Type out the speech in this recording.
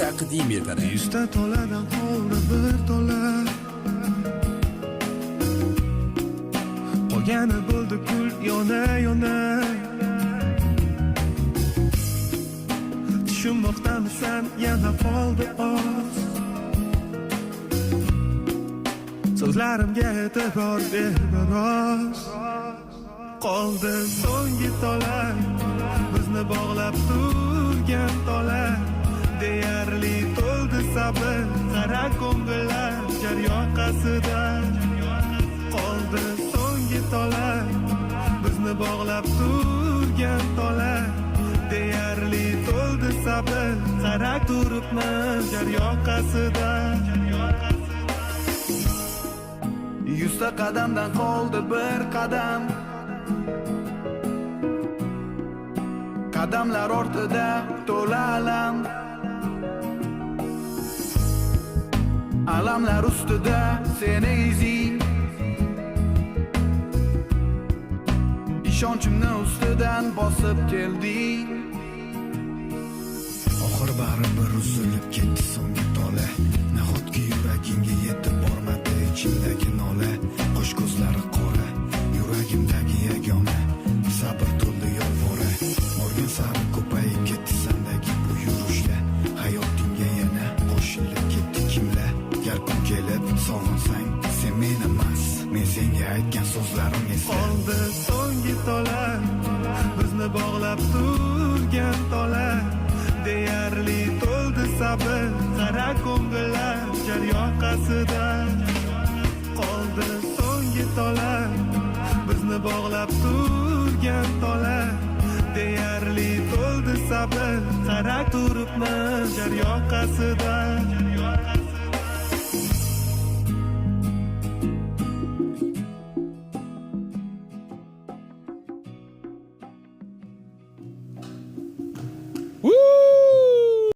taqdim etadi. 100 ta toladan qoldi bir tola. Qolgani bo'ldi kul yona. Tushunmoqdamisan yana qoldi oz. So'zlarimga e'tibor ber biroz. Qoldi so'nggi tola, bizni bog'lab turgan tola. Deyarli to'ldi sabr, qara ko'ngillar jar yoqasida. Qoldi so'nggi tola, bizni bog'lab turgan tola. Deyarli to'ldi sabr, qara turibmiz jar yoqasida. 100 ta qadamdan qoldi bir qadam. Qadamlar ortida to'la alam. Alamlar ustida seni izing. Ishonchimni ustidan bosib kelding. Oxir baribir uzilib ketdi so'nggi tola. Nahotki yuragingga yetib bormadi ichimdagi nola. Qo'sh ko'zlari qora, yuragimdagi yagona. Sabr to'ldi yolvora. Morgan sari ko'payib ketdi sendagi bu yurishda. Hayotingga yana qo'shilib ketdi kimlar. Gar kun kelib sog'insang sen men emas, men senga aytgan so'zlarim esda. Qoldi so'nggi tola, bizni bog'lab turgan tola. Deyarli to'ldi sabr, qara ko'ngillar jar yoqasida. Qoldi so'nggi tola, bizni bog'lab turgan tola. Deyarli to'ldi sabr, qara turibmiz jar yoqasida.